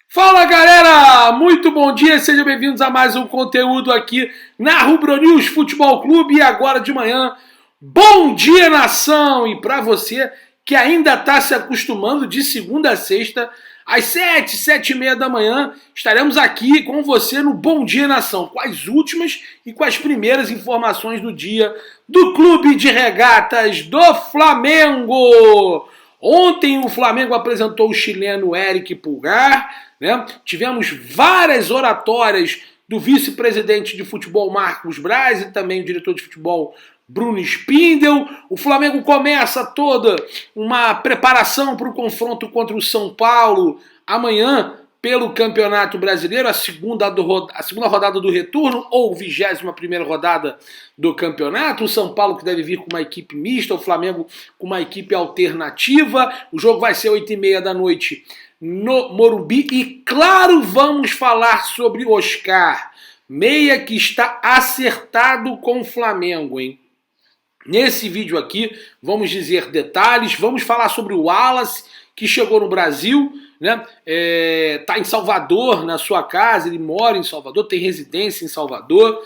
Fala galera, muito bom dia, sejam bem-vindos a mais um conteúdo aqui na Rubro News Futebol Clube. E agora de manhã, bom dia nação! E para você que ainda está se acostumando de segunda a sexta, às 7h30 da manhã, estaremos aqui com você no Bom Dia Nação, com as últimas e com as primeiras informações do dia do Clube de Regatas do Flamengo. Ontem o Flamengo apresentou o chileno Eric Pulgar, né? Tivemos várias oratórias do vice-presidente de futebol Marcos Braz e também o diretor de futebol Bruno Spindel. O Flamengo começa toda uma preparação para o confronto contra o São Paulo amanhã pelo Campeonato Brasileiro, a segunda rodada do retorno ou 21ª rodada do campeonato. O São Paulo que deve vir com uma equipe mista, o Flamengo com uma equipe alternativa. O jogo vai ser 20h30 da noite no Morumbi e, claro, vamos falar sobre Oscar, meia que está acertado com o Flamengo, hein? Nesse vídeo aqui vamos dizer detalhes, vamos falar sobre o Wallace que chegou no Brasil, né? Tá em Salvador, na sua casa, ele mora em Salvador, tem residência em Salvador.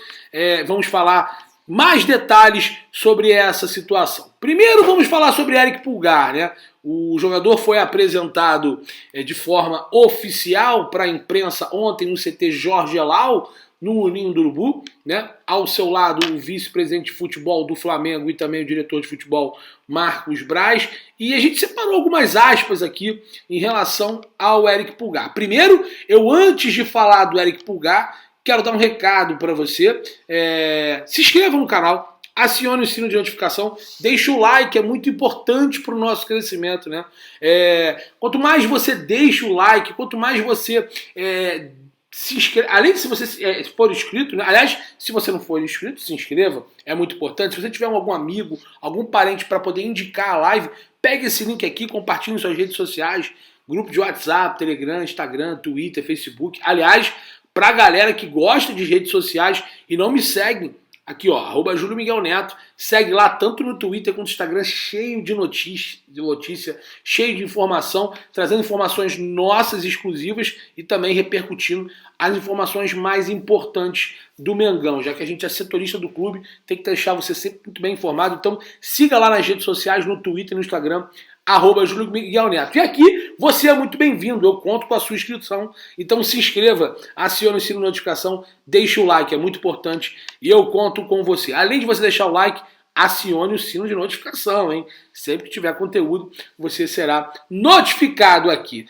Vamos falar mais detalhes sobre essa situação. Primeiro vamos falar sobre Eric Pulgar, né? O jogador foi apresentado de forma oficial para a imprensa ontem no CT Jorge Elal, no Ninho do Urubu, né? Ao seu lado o vice-presidente de futebol do Flamengo e também o diretor de futebol Marcos Braz. E a gente separou algumas aspas aqui em relação ao Eric Pulgar. Primeiro, antes de falar do Eric Pulgar, quero dar um recado para você. Se inscreva no canal, acione o sino de notificação, deixe o like, é muito importante para o nosso crescimento, né? Quanto mais você deixa o like, quanto mais você se inscreve, além de se você for inscrito, né? Aliás, se você não for inscrito, se inscreva, é muito importante. Se você tiver algum amigo, algum parente para poder indicar a live, pegue esse link aqui, compartilhe em suas redes sociais, grupo de WhatsApp, Telegram, Instagram, Twitter, Facebook. Aliás, para a galera que gosta de redes sociais e não me segue, aqui ó, @JúlioMiguelNeto, segue lá tanto no Twitter quanto no Instagram, cheio de notícia, cheio de informação, trazendo informações nossas exclusivas e também repercutindo as informações mais importantes do Mengão, já que a gente é setorista do clube, tem que deixar você sempre muito bem informado. Então siga lá nas redes sociais, no Twitter e no Instagram, @JúlioMiguelNeto. E aqui você é muito bem-vindo, eu conto com a sua inscrição, então se inscreva, acione o sino de notificação, deixe o like, é muito importante e eu conto com você. Além de você deixar o like, acione o sino de notificação, hein? Sempre que tiver conteúdo, você será notificado aqui.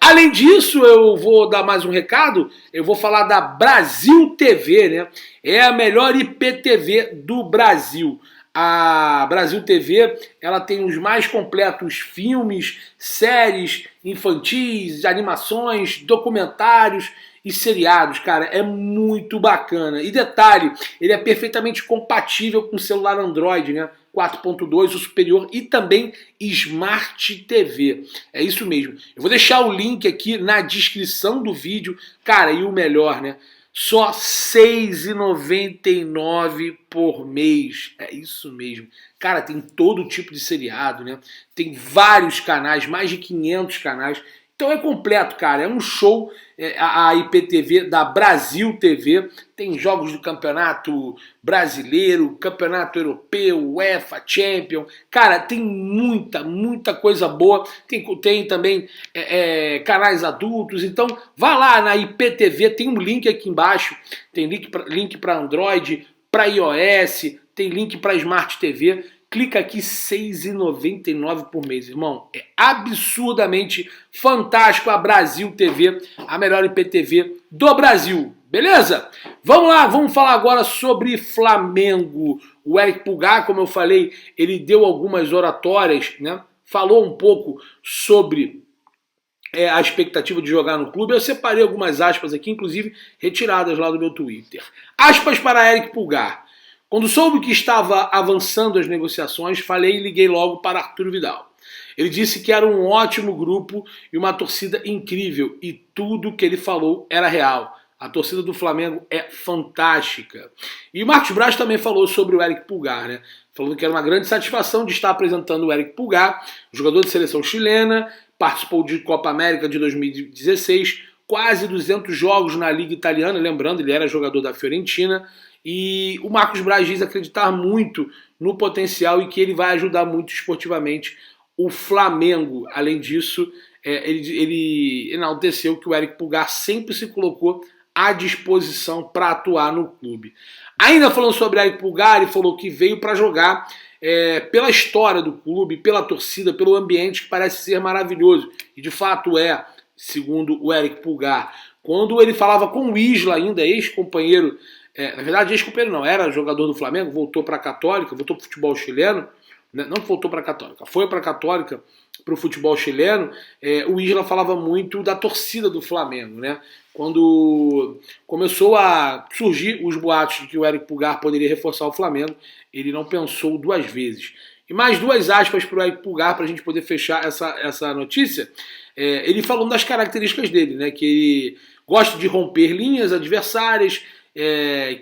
Além disso, eu vou dar mais um recado, eu vou falar da Brasil TV, né? É a melhor IPTV do Brasil. A Brasil TV, ela tem os mais completos filmes, séries infantis, animações, documentários e seriados, cara, é muito bacana. E detalhe, ele é perfeitamente compatível com o celular Android, né? 4.2, o superior, e também Smart TV. É isso mesmo. Eu vou deixar o link aqui na descrição do vídeo. Cara, e o melhor, né? Só R$ 6,99 por mês. É isso mesmo. Cara, tem todo tipo de seriado, né? Tem vários canais, mais de 500 canais. Então é completo, cara. É um show. A IPTV da Brasil TV tem jogos do Campeonato Brasileiro, Campeonato Europeu, UEFA, Champions. Cara, tem muita coisa boa. Tem também canais adultos. Então vá lá na IPTV, tem um link aqui embaixo. Tem link para Android, para iOS, tem link para Smart TV. Clica aqui, R$ 6,99 por mês, irmão. É absurdamente fantástico a Brasil TV, a melhor IPTV do Brasil. Beleza? Vamos lá, vamos falar agora sobre Flamengo. O Eric Pulgar, como eu falei, ele deu algumas oratórias, né? Falou um pouco sobre a expectativa de jogar no clube. Eu separei algumas aspas aqui, inclusive retiradas lá do meu Twitter. Aspas para Eric Pulgar. Quando soube que estava avançando as negociações, falei e liguei logo para Arturo Vidal. Ele disse que era um ótimo grupo e uma torcida incrível, e tudo que ele falou era real. A torcida do Flamengo é fantástica. E o Marcos Braz também falou sobre o Eric Pulgar, né? Falando que era uma grande satisfação de estar apresentando o Eric Pulgar, jogador de seleção chilena, participou de Copa América de 2016, quase 200 jogos na Liga Italiana, lembrando, ele era jogador da Fiorentina, e o Marcos Braz diz acreditar muito no potencial e que ele vai ajudar muito esportivamente o Flamengo. Além disso, ele enalteceu que o Eric Pulgar sempre se colocou à disposição para atuar no clube. Ainda falando sobre Eric Pulgar, ele falou que veio para jogar pela história do clube, pela torcida, pelo ambiente que parece ser maravilhoso. E de fato é, segundo o Eric Pulgar. Quando ele falava com o Isla ainda, ex-companheiro, na verdade ex-companheiro não, era jogador do Flamengo, voltou para a Católica, voltou para o futebol chileno, não voltou para a Católica, foi para a Católica, para o futebol chileno, o Isla falava muito da torcida do Flamengo, né? Quando começou a surgir os boatos de que o Eric Pulgar poderia reforçar o Flamengo, ele não pensou duas vezes. E mais duas aspas para o Eric Pulgar, para a gente poder fechar essa notícia. Ele falou das características dele, né? Que ele gosta de romper linhas adversárias,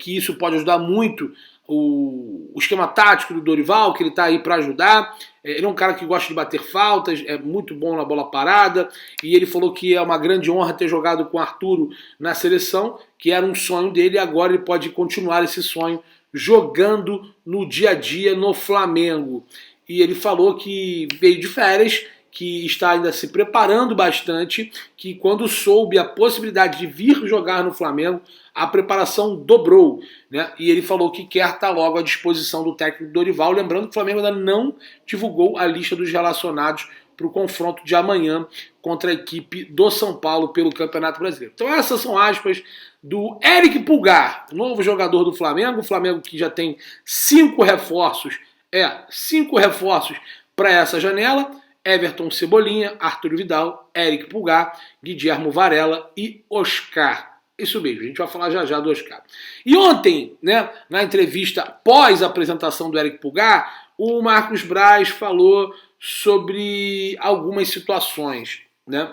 que isso pode ajudar muito o esquema tático do Dorival, que ele está aí para ajudar. Ele é um cara que gosta de bater faltas, é muito bom na bola parada, e ele falou que é uma grande honra ter jogado com o Arturo na seleção, que era um sonho dele, e agora ele pode continuar esse sonho jogando no dia a dia no Flamengo. E ele falou que veio de férias, que está ainda se preparando bastante, que quando soube a possibilidade de vir jogar no Flamengo, a preparação dobrou, né? E ele falou que quer estar logo à disposição do técnico Dorival, lembrando que o Flamengo ainda não divulgou a lista dos relacionados para o confronto de amanhã contra a equipe do São Paulo pelo Campeonato Brasileiro. Então essas são aspas do Eric Pulgar, novo jogador do Flamengo, o Flamengo que já tem 5 reforços para essa janela: Everton Cebolinha, Arthur Vidal, Eric Pulgar, Guilherme Varela e Oscar. Isso mesmo, a gente vai falar já do Oscar. E ontem, né, na entrevista pós-apresentação do Eric Pulgar, o Marcos Braz falou sobre algumas situações, né?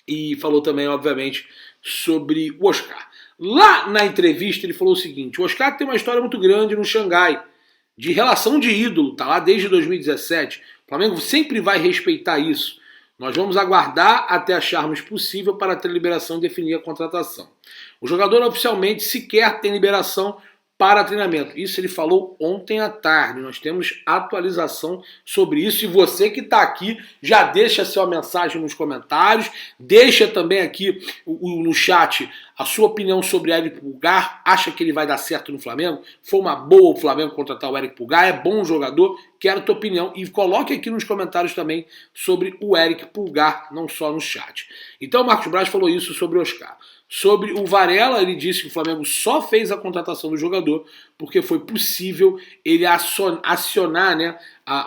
E falou também, obviamente, sobre o Oscar. Lá na entrevista ele falou o seguinte: o Oscar tem uma história muito grande no Xangai, de relação de ídolo, tá lá desde 2017. O Flamengo sempre vai respeitar isso. Nós vamos aguardar até acharmos possível para ter liberação e definir a contratação. O jogador oficialmente sequer tem liberação para treinamento. Isso ele falou ontem à tarde. Nós temos atualização sobre isso. E você que está aqui, já deixa sua mensagem nos comentários. Deixa também aqui no chat a sua opinião sobre Eric Pulgar. Acha que ele vai dar certo no Flamengo? Foi uma boa o Flamengo contratar o Eric Pulgar? É bom jogador? Quero a tua opinião. E coloque aqui nos comentários também sobre o Eric Pulgar, não só no chat. Então o Marcos Braz falou isso sobre o Oscar. Sobre o Varela, ele disse que o Flamengo só fez a contratação do jogador porque foi possível ele acionar, né,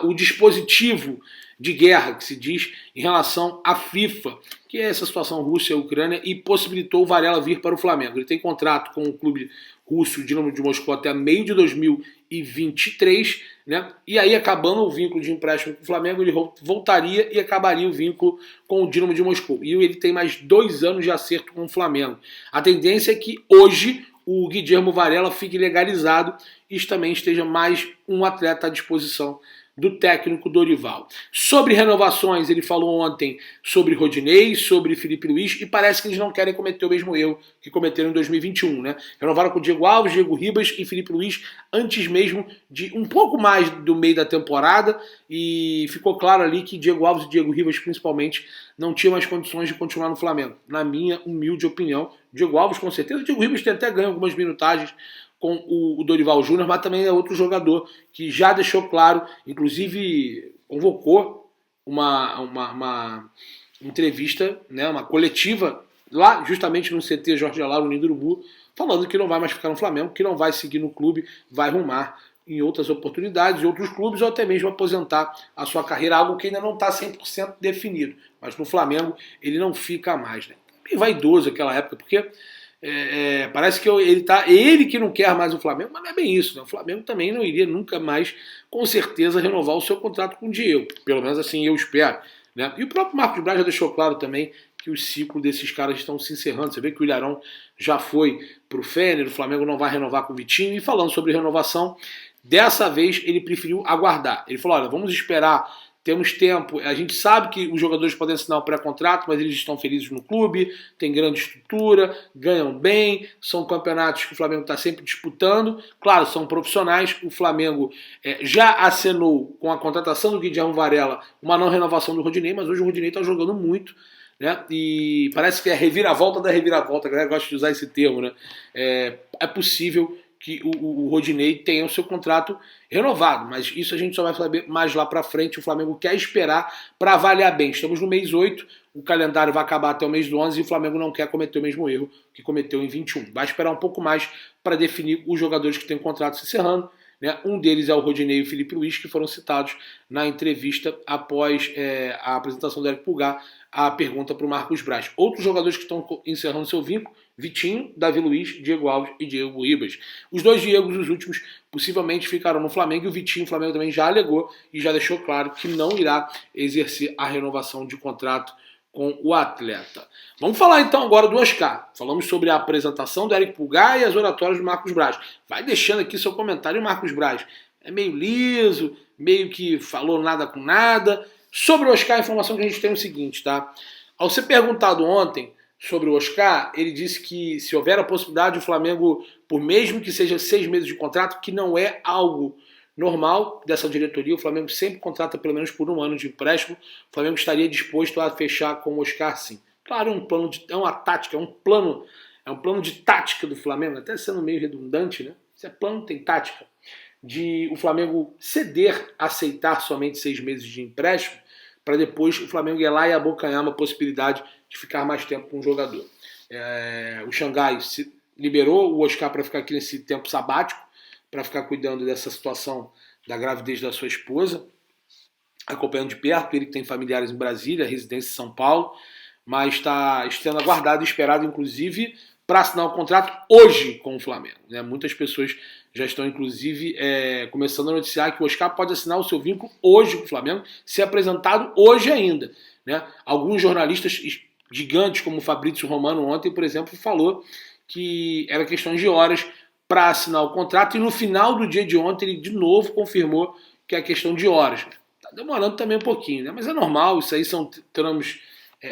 o dispositivo de guerra, que se diz, em relação à FIFA, que é essa situação Rússia e Ucrânia, e possibilitou o Varela vir para o Flamengo. Ele tem contrato com o clube russo, o Dinamo de Moscou, até meio de 2023, né? E aí, acabando o vínculo de empréstimo com o Flamengo, ele voltaria e acabaria o vínculo com o Dinamo de Moscou. E ele tem mais 2 anos de acerto com o Flamengo. A tendência é que hoje o Guilherme Varela fique legalizado e também esteja mais um atleta à disposição do técnico Dorival. Sobre renovações, ele falou ontem sobre Rodinei, sobre Felipe Luiz, e parece que eles não querem cometer o mesmo erro que cometeram em 2021, né? Renovaram com Diego Alves, Diego Ribas e Felipe Luiz antes mesmo de um pouco mais do meio da temporada, e ficou claro ali que Diego Alves e Diego Ribas, principalmente, não tinham mais condições de continuar no Flamengo. Na minha humilde opinião, Diego Alves com certeza, Diego Ribas tem até ganho algumas minutagens com o Dorival Júnior, mas também é outro jogador que já deixou claro, inclusive convocou uma entrevista, né, uma coletiva lá justamente no CT Jorge Alaro, no Ninho do Urubu, falando que não vai mais ficar no Flamengo, que não vai seguir no clube, vai rumar em outras oportunidades, em outros clubes, ou até mesmo aposentar a sua carreira, algo que ainda não está 100% definido. Mas no Flamengo ele não fica mais, né? Bem vaidoso aquela época, porque parece que ele que não quer mais o Flamengo, mas não é bem isso, né? O Flamengo também não iria nunca mais, com certeza, renovar o seu contrato com o Diego. Pelo menos assim eu espero, né? E o próprio Marcos Braz já deixou claro também que o ciclo desses caras estão se encerrando. Você vê que o Ilharão já foi para o Fêner, o Flamengo não vai renovar com o Vitinho. E falando sobre renovação, dessa vez ele preferiu aguardar. Ele falou: olha, vamos esperar temos tempo. A gente sabe que os jogadores podem assinar um pré-contrato, mas eles estão felizes no clube, tem grande estrutura, ganham bem, são campeonatos que o Flamengo está sempre disputando. Claro, são profissionais. O Flamengo já acenou com a contratação do Guilherme Varela uma não renovação do Rodinei, mas hoje o Rodinei está jogando muito, né? E parece que é a reviravolta da reviravolta, a galera gosta de usar esse termo, né? É possível que o Rodinei tenha o seu contrato renovado, mas isso a gente só vai saber mais lá para frente. O Flamengo quer esperar para avaliar bem. Estamos no mês 8, o calendário vai acabar até o mês do 11 e o Flamengo não quer cometer o mesmo erro que cometeu em 21. Vai esperar um pouco mais para definir os jogadores que têm contrato se encerrando, né? Um deles é o Rodinei e o Felipe Luiz, que foram citados na entrevista após a apresentação do Eric Pulgar, a pergunta para o Marcos Braz. Outros jogadores que estão encerrando seu vínculo: Vitinho, Davi Luiz, Diego Alves e Diego Ribas. Os dois Diegos, os últimos, possivelmente ficarão no Flamengo, e o Vitinho, o Flamengo também já alegou e já deixou claro que não irá exercer a renovação de contrato com o atleta. Vamos falar então agora do Oscar. Falamos sobre a apresentação do Eric Pulgar e as oratórias do Marcos Braz. Vai deixando aqui seu comentário, Marcos Braz. É meio liso, meio que falou nada com nada. Sobre o Oscar, a informação que a gente tem é o seguinte, tá? Ao ser perguntado ontem sobre o Oscar, ele disse que se houver a possibilidade, o Flamengo, por mesmo que seja 6 meses de contrato, que não é algo normal dessa diretoria, o Flamengo sempre contrata pelo menos por 1 ano de empréstimo, o Flamengo estaria disposto a fechar com o Oscar sim. Claro, é uma tática, é um plano de tática do Flamengo, até sendo meio redundante, né? Se é plano, tem tática. De o Flamengo ceder, aceitar somente 6 meses de empréstimo, para depois o Flamengo ir lá e abocanhar uma possibilidade de ficar mais tempo com o jogador. O Xangai liberou o Oscar para ficar aqui nesse tempo sabático, para ficar cuidando dessa situação da gravidez da sua esposa, acompanhando de perto. Ele que tem familiares em Brasília, residência em São Paulo, mas está sendo aguardado e esperado, inclusive, para assinar o contrato hoje com o Flamengo, né? Muitas pessoas já estão, inclusive, começando a noticiar que o Oscar pode assinar o seu vínculo hoje com o Flamengo, ser apresentado hoje ainda, né? Alguns jornalistas gigantes, como o Fabrício Romano ontem, por exemplo, falou que era questão de horas para assinar o contrato, e no final do dia de ontem ele de novo confirmou que é questão de horas. Está demorando também um pouquinho, né? Mas é normal, isso aí são trâmites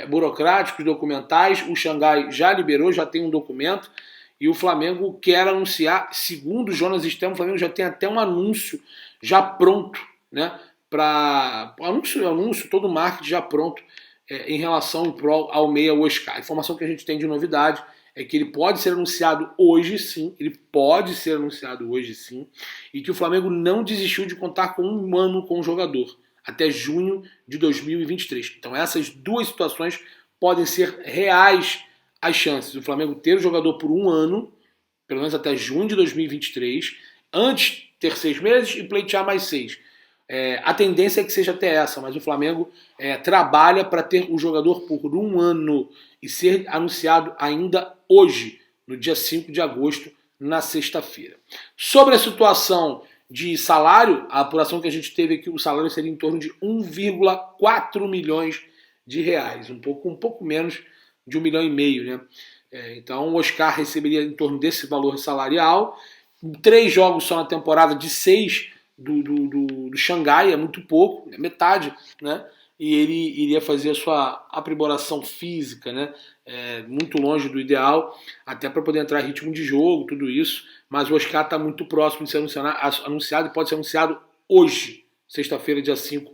burocráticos, documentais. O Xangai já liberou, já tem um documento, e o Flamengo quer anunciar, segundo o Jonas Stem, o Flamengo já tem até um anúncio já pronto, né? Anúncio, todo o marketing já pronto em relação ao meia Oscar. A informação que a gente tem de novidade é que ele pode ser anunciado hoje sim, e que o Flamengo não desistiu de contar com 1 ano com o jogador, até junho de 2023. Então essas duas situações podem ser reais as chances. O Flamengo ter o jogador por 1 ano, pelo menos até junho de 2023, antes ter 6 meses e pleitear mais 6. A tendência é que seja até essa, mas o Flamengo trabalha para ter o jogador por 1 ano e ser anunciado ainda hoje, no dia 5 de agosto, na sexta-feira. Sobre a situação de salário, a apuração que a gente teve aqui, o salário seria em torno de 1,4 milhões de reais, um pouco menos de 1,5 milhão, né? Então o Oscar receberia em torno desse valor salarial. 3 jogos só na temporada, de 6 do Xangai, é muito pouco, é metade, né? E ele iria fazer a sua aprimoração física, né? Muito longe do ideal, até para poder entrar em ritmo de jogo, tudo isso. Mas o Oscar está muito próximo de ser anunciado e pode ser anunciado hoje, sexta-feira, dia 5,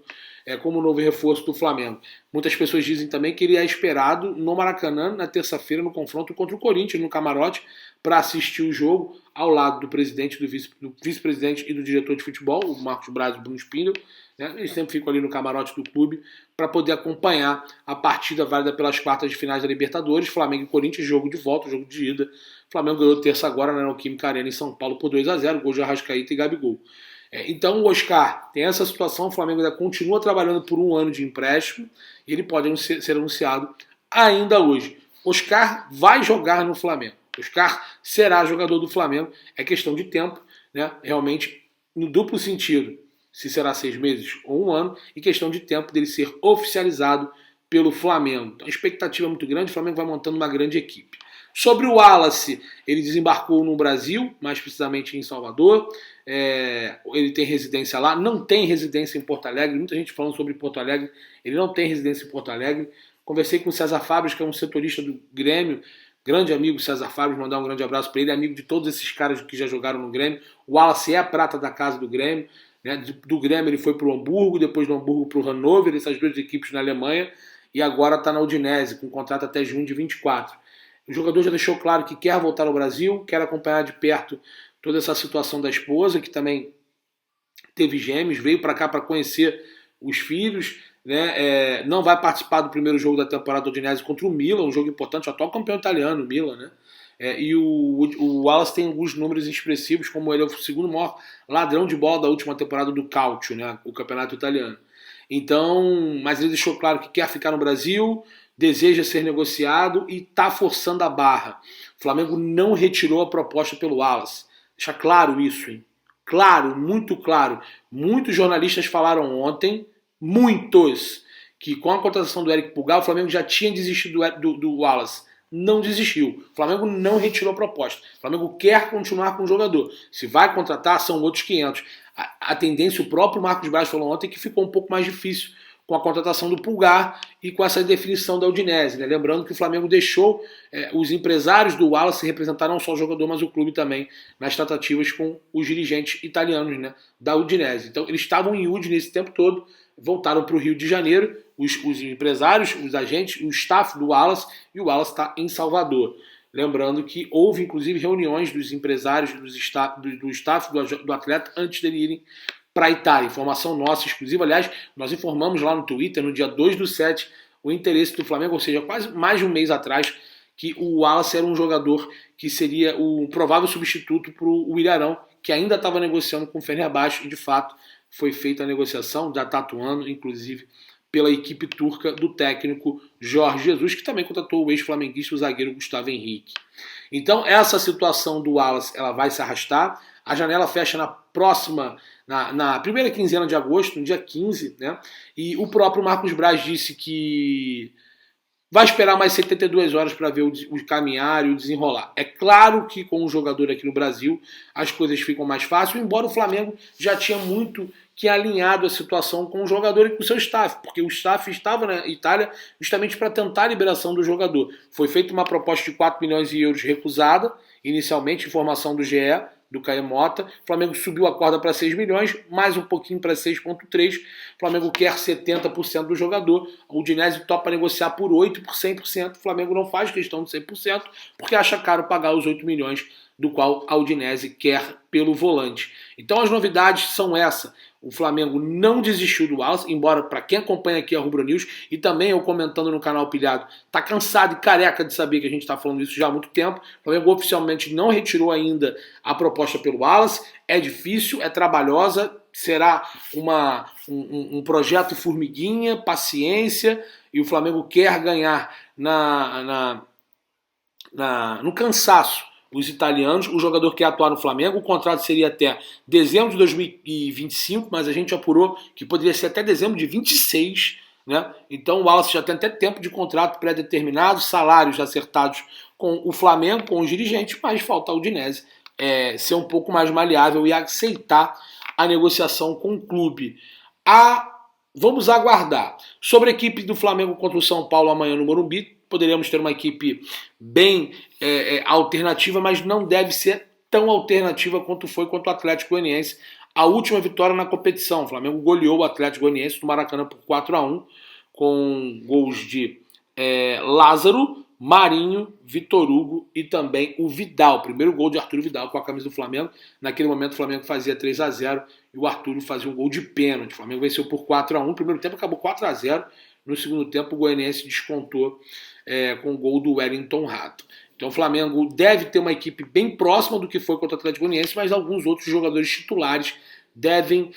como novo reforço do Flamengo. Muitas pessoas dizem também que ele é esperado no Maracanã, na terça-feira, no confronto contra o Corinthians, no camarote, para assistir o jogo ao lado do presidente, do vice-presidente e do diretor de futebol, o Marcos Braz e o Bruno Spindel, né? Eles sempre ficam ali no camarote do clube para poder acompanhar a partida válida pelas quartas de finais da Libertadores. Flamengo e Corinthians, jogo de volta, jogo de ida. O Flamengo ganhou terça agora na Neoquímica Arena em São Paulo por 2-0, gol de Arrascaeta e Gabigol. Então o Oscar tem essa situação, o Flamengo ainda continua trabalhando por 1 ano de empréstimo e ele pode ser anunciado ainda hoje. Oscar vai jogar no Flamengo. Oscar será jogador do Flamengo, é questão de tempo, né? Realmente no duplo sentido, se será 6 meses ou 1 ano, e questão de tempo dele ser oficializado pelo Flamengo. Então a expectativa é muito grande, o Flamengo vai montando uma grande equipe. Sobre o Wallace, ele desembarcou no Brasil, mais precisamente em Salvador, ele tem residência lá, não tem residência em Porto Alegre, muita gente falando sobre Porto Alegre, ele não tem residência em Porto Alegre. Conversei com o César Fábio, que é um setorista do Grêmio, grande amigo César Fábio, mandar um grande abraço para ele, amigo de todos esses caras que já jogaram no Grêmio. O Wallace é a prata da casa do Grêmio, né? Do Grêmio ele foi para o Hamburgo, depois do Hamburgo para o Hannover, essas duas equipes na Alemanha, e agora está na Udinese, com contrato até junho de 24. O jogador já deixou claro que quer voltar ao Brasil, quer acompanhar de perto toda essa situação da esposa, que também teve gêmeos, veio para cá para conhecer os filhos, né? Não vai participar do primeiro jogo da temporada do Udinese contra o Milan, um jogo importante, o atual campeão italiano, o Milan, né? E o Wallace tem alguns números expressivos, como ele é o segundo maior ladrão de bola da última temporada do Calcio, né? O campeonato italiano. Então, mas ele deixou claro que quer ficar no Brasil, deseja ser negociado e está forçando a barra. O Flamengo não retirou a proposta pelo Wallace. Deixa claro isso, hein? Claro, muito claro. Muitos jornalistas falaram ontem, muitos, que com a contratação do Eric Pulgar, o Flamengo já tinha desistido do Wallace. Não desistiu. O Flamengo não retirou a proposta. O Flamengo quer continuar com o jogador. Se vai contratar, são outros 500. A tendência, o próprio Marcos Braz falou ontem, que ficou um pouco mais difícil com a contratação do Pulgar e com essa definição da Udinese, né? Lembrando que o Flamengo deixou os empresários do Wallace representar não só o jogador, mas o clube também nas tratativas com os dirigentes italianos, né, da Udinese. Então eles estavam em Udine esse tempo todo, voltaram para o Rio de Janeiro, os empresários, os agentes, o staff do Wallace, e o Wallace está em Salvador. Lembrando que houve inclusive reuniões dos empresários do staff do atleta antes dele irem para a Itália. Informação nossa exclusiva. Aliás, nós informamos lá no Twitter, no dia 2/7, o interesse do Flamengo, ou seja, quase mais de um mês atrás, que o Wallace era um jogador que seria o provável substituto para o Ilharão, que ainda estava negociando com o Fenerbahçe, e de fato foi feita a negociação, já está atuando, inclusive, pela equipe turca do técnico Jorge Jesus, que também contratou o ex-flamenguista, o zagueiro Gustavo Henrique. Então, essa situação do Wallace, ela vai se arrastar. A janela fecha na primeira quinzena de agosto, no dia 15, né? E o próprio Marcos Braz disse que vai esperar mais 72 horas para ver o caminhar e o desenrolar. É claro que com o jogador aqui no Brasil as coisas ficam mais fáceis, embora o Flamengo já tinha muito que alinhado a situação com o jogador e com o seu staff, porque o staff estava na Itália justamente para tentar a liberação do jogador. Foi feita uma proposta de 4 milhões de euros recusada, inicialmente, informação do GE, do Caio Mota. O Flamengo subiu a corda para 6 milhões, mais um pouquinho para 6,3. O Flamengo quer 70% do jogador. O Udinese topa negociar por 8%, por 100%. O Flamengo não faz questão de 100%, porque acha caro pagar os 8 milhões do qual a Udinese quer pelo volante. Então as novidades são essa. O Flamengo não desistiu do Wallace, embora para quem acompanha aqui a Rubro News, e também eu comentando no canal Pilhado, tá cansado e careca de saber que a gente está falando isso já há muito tempo. O Flamengo oficialmente não retirou ainda a proposta pelo Wallace. É difícil, é trabalhosa, será um projeto formiguinha, paciência, e o Flamengo quer ganhar no cansaço os italianos. O jogador quer atuar no Flamengo, o contrato seria até dezembro de 2025, mas a gente apurou que poderia ser até dezembro de 26, né? Então o Wallace já tem até tempo de contrato pré-determinado, salários acertados com o Flamengo, com os dirigentes, mas falta o Udinese ser um pouco mais maleável e aceitar a negociação com o clube. Vamos aguardar. Sobre a equipe do Flamengo contra o São Paulo amanhã no Morumbi, poderíamos ter uma equipe bem alternativa, mas não deve ser tão alternativa quanto foi contra o Atlético Goianiense. A última vitória na competição. O Flamengo goleou o Atlético Goianiense no Maracanã por 4-1, com gols de Lázaro, Marinho, Vitor Hugo e também o Vidal. Primeiro gol de Arthur Vidal com a camisa do Flamengo. Naquele momento o Flamengo fazia 3-0 e o Arthur fazia um gol de pênalti. O Flamengo venceu por 4-1. No primeiro tempo acabou 4-0. No segundo tempo o Goianiense descontou com o gol do Wellington Rato. Então o Flamengo deve ter uma equipe bem próxima do que foi contra o Atlético Goianiense, mas alguns outros jogadores titulares devem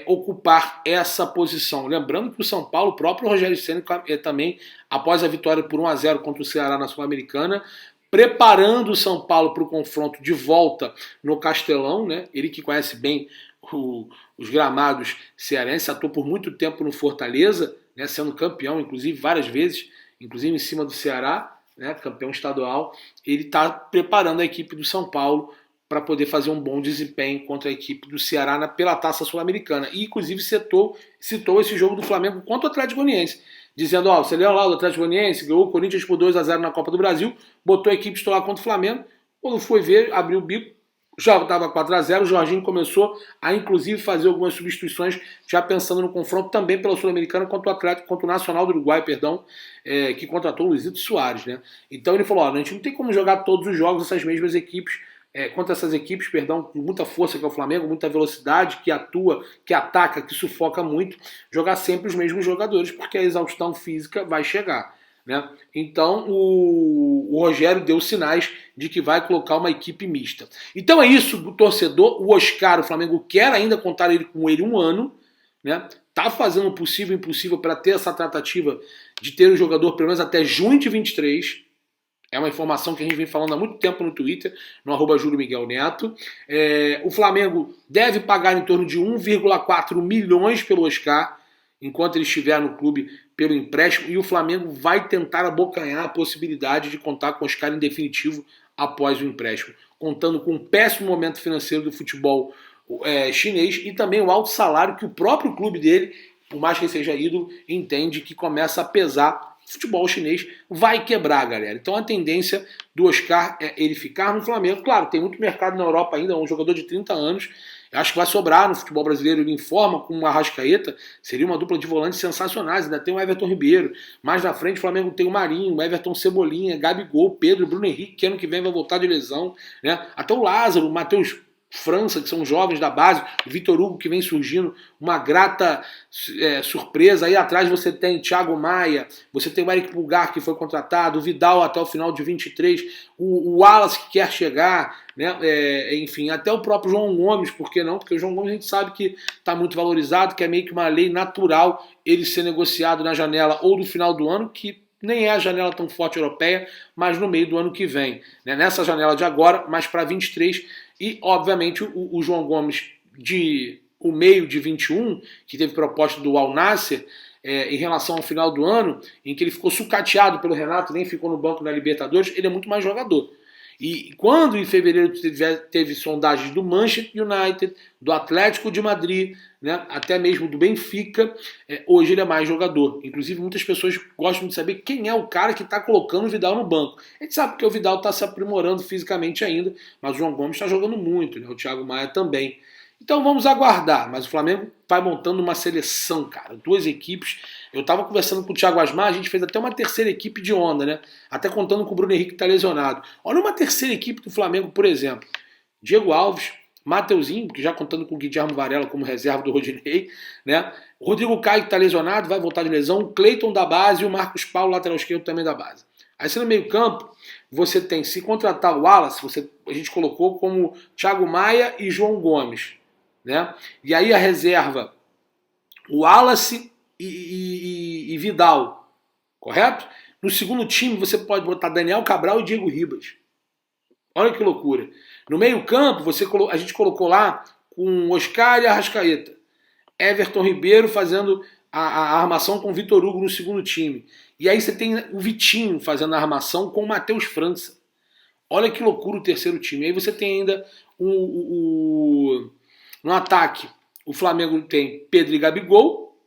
ocupar essa posição. Lembrando que o São Paulo, o próprio Rogério Ceni também, após a vitória por 1-0 contra o Ceará na Sul-Americana, preparando o São Paulo para o confronto de volta no Castelão, né? Ele que conhece bem os gramados cearenses, atuou por muito tempo no Fortaleza, né? Sendo campeão, inclusive, várias vezes, inclusive em cima do Ceará, né? Campeão estadual. Ele está preparando a equipe do São Paulo para poder fazer um bom desempenho contra a equipe do Ceará pela Taça Sul-Americana. E, inclusive, citou esse jogo do Flamengo contra o Atlético Goianiense, dizendo, você leu lá do Atlético Goianiense, ganhou o Corinthians por 2-0 na Copa do Brasil, botou a equipe titular contra o Flamengo, quando foi ver, abriu o bico, já estava 4-0, o Jorginho começou a, inclusive, fazer algumas substituições, já pensando no confronto também pela Sul-Americana contra o Atlético, contra o Nacional do Uruguai, que contratou o Luizito Soares, né? Então ele falou, a gente não tem como jogar todos os jogos essas mesmas equipes, contra essas equipes, com muita força que é o Flamengo, muita velocidade, que atua, que ataca, que sufoca muito, jogar sempre os mesmos jogadores, porque a exaustão física vai chegar, né? Então o Rogério deu sinais de que vai colocar uma equipe mista. Então é isso do torcedor. O Oscar, o Flamengo quer ainda contar com ele um ano, né? Tá fazendo o possível e impossível para ter essa tratativa de ter o jogador pelo menos até junho de 23. É uma informação que a gente vem falando há muito tempo no Twitter, no @JúlioMiguelNeto. O Flamengo deve pagar em torno de 1,4 milhões pelo Oscar, enquanto ele estiver no clube pelo empréstimo, e o Flamengo vai tentar abocanhar a possibilidade de contar com o Oscar em definitivo após o empréstimo, contando com um péssimo momento financeiro do futebol chinês e também o alto salário que o próprio clube dele, por mais que ele seja ídolo, entende que começa a pesar. O futebol chinês vai quebrar, galera. Então a tendência do Oscar é ele ficar no Flamengo. Claro, tem muito mercado na Europa ainda, é um jogador de 30 anos. Eu acho que vai sobrar no futebol brasileiro. Ele informa com o Arrascaeta, seria uma dupla de volantes sensacionais. Ainda tem o Everton Ribeiro. Mais na frente o Flamengo tem o Marinho, o Everton Cebolinha, Gabigol, Pedro, Bruno Henrique, que ano que vem vai voltar de lesão, né? Até o Lázaro, o Matheus França, que são jovens da base, o Vitor Hugo, que vem surgindo, uma grata surpresa. Aí atrás você tem Thiago Maia, você tem o Eric Pulgar, que foi contratado, o Vidal até o final de 23, o Wallace, que quer chegar, né? Enfim, até o próprio João Gomes, por que não? Porque o João Gomes a gente sabe que está muito valorizado, que é meio que uma lei natural ele ser negociado na janela ou do final do ano, que nem é a janela tão forte europeia, mas no meio do ano que vem, né? Nessa janela de agora, mas para 23. E, obviamente, o João Gomes, o meio de 21, que teve proposta do Al Nassr, em relação ao final do ano, em que ele ficou sucateado pelo Renato, nem ficou no banco da Libertadores, ele é muito mais jogador. E quando em fevereiro teve sondagens do Manchester United, do Atlético de Madrid, né, até mesmo do Benfica, hoje ele é mais jogador. Inclusive muitas pessoas gostam de saber quem é o cara que está colocando o Vidal no banco. A gente sabe que o Vidal está se aprimorando fisicamente ainda, mas o João Gomes está jogando muito, né, o Thiago Maia também. Então vamos aguardar, mas o Flamengo vai montando uma seleção, cara, 2 equipes. Eu estava conversando com o Thiago Asmar, a gente fez até uma terceira equipe de onda, né? Até contando com o Bruno Henrique que está lesionado. Olha uma terceira equipe do Flamengo, por exemplo. Diego Alves, Mateuzinho, que já contando com o Guilherme Varela como reserva do Rodinei, né? O Rodrigo Caio que está lesionado, vai voltar de lesão, o Cleiton da base e o Marcos Paulo, lateral esquerdo, também da base. Aí você no meio campo, você tem, se contratar o Wallace, a gente colocou como Thiago Maia e João Gomes, né? E aí a reserva, o Wallace e Vidal, correto? No segundo time você pode botar Daniel Cabral e Diego Ribas. Olha que loucura. No meio campo a gente colocou lá com Oscar e Arrascaeta. Everton Ribeiro fazendo a armação com o Vitor Hugo no segundo time. E aí você tem o Vitinho fazendo a armação com o Matheus França. Olha que loucura o terceiro time. Aí você tem ainda no ataque, o Flamengo tem Pedro e Gabigol,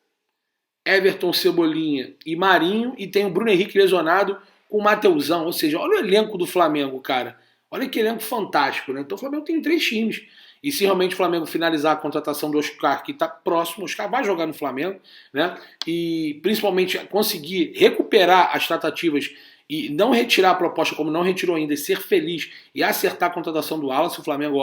Everton, Cebolinha e Marinho, e tem o Bruno Henrique lesionado com o Mateuzão. Ou seja, olha o elenco do Flamengo, cara. Olha que elenco fantástico, né? Então o Flamengo tem 3 times. E se realmente o Flamengo finalizar a contratação do Oscar, que está próximo, o Oscar vai jogar no Flamengo, né? E principalmente conseguir recuperar as tratativas e não retirar a proposta como não retirou ainda, e ser feliz e acertar a contratação do Wallace, o Flamengo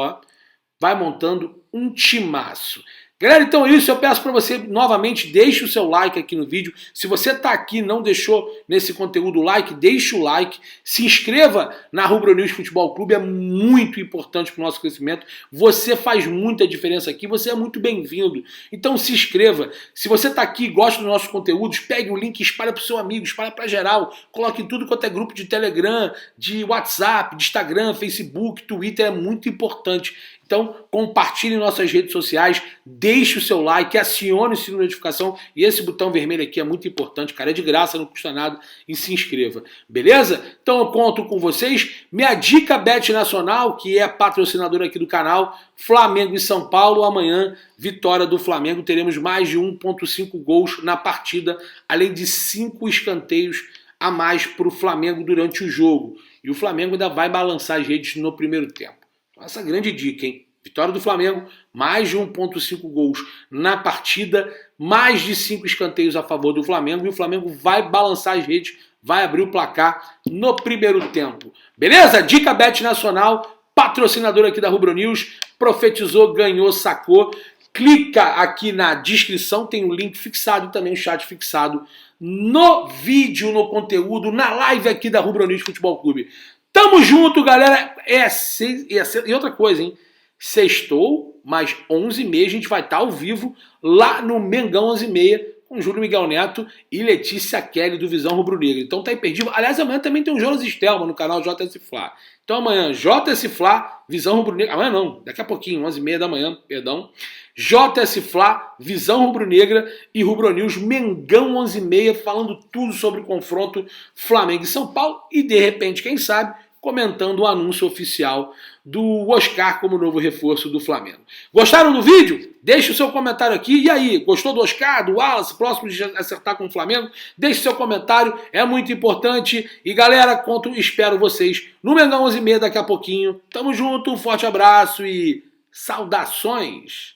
vai montando um timaço. Galera, então é isso. Eu peço para você, novamente, deixe o seu like aqui no vídeo. Se você está aqui e não deixou nesse conteúdo o like, deixe o like. Se inscreva na Rubro News Futebol Clube, é muito importante para o nosso crescimento. Você faz muita diferença aqui, você é muito bem-vindo. Então se inscreva. Se você está aqui e gosta dos nossos conteúdos, pegue o link e espalhe para o seu amigo, espalhe para geral. Coloque em tudo quanto é grupo de Telegram, de WhatsApp, de Instagram, Facebook, Twitter, é muito importante. Então, compartilhe em nossas redes sociais, deixe o seu like, acione o sininho de notificação e esse botão vermelho aqui é muito importante, cara, é de graça, não custa nada e se inscreva, beleza? Então eu conto com vocês. Minha dica Bet Nacional, que é patrocinadora aqui do canal, Flamengo e São Paulo, amanhã, vitória do Flamengo, teremos mais de 1,5 gols na partida, além de 5 escanteios a mais para o Flamengo durante o jogo. E o Flamengo ainda vai balançar as redes no primeiro tempo. Essa grande dica, hein? Vitória do Flamengo, mais de 1,5 gols na partida, mais de 5 escanteios a favor do Flamengo, e o Flamengo vai balançar as redes, vai abrir o placar no primeiro tempo. Beleza? Dica Bet Nacional, patrocinador aqui da Rubro News, profetizou, ganhou, sacou. Clica aqui na descrição, tem o link fixado e também o chat fixado no vídeo, no conteúdo, na live aqui da Rubro News Futebol Clube. Tamo junto, galera. E outra coisa, hein? Sextou, mais 11h30, a gente vai estar ao vivo lá no Mengão 11h30 com Júlio Miguel Neto e Letícia Kelly do Visão Rubro Negra. Então tá imperdível. Aliás, amanhã também tem o Jonas Stelman no canal JS Fla. Então amanhã, JS Fla, Visão Rubro Negra. Amanhã não, daqui a pouquinho, 11h30 da manhã, perdão. JS Fla, Visão Rubro Negra e Rubro News Mengão 11h30, falando tudo sobre o confronto Flamengo e São Paulo. E de repente, quem sabe, comentando o anúncio oficial do Oscar como novo reforço do Flamengo. Gostaram do vídeo? Deixe o seu comentário aqui. E aí, gostou do Oscar, do Wallace, próximo de acertar com o Flamengo? Deixe seu comentário, é muito importante. E galera, espero vocês no Mengão 11h30 daqui a pouquinho. Tamo junto, um forte abraço e saudações!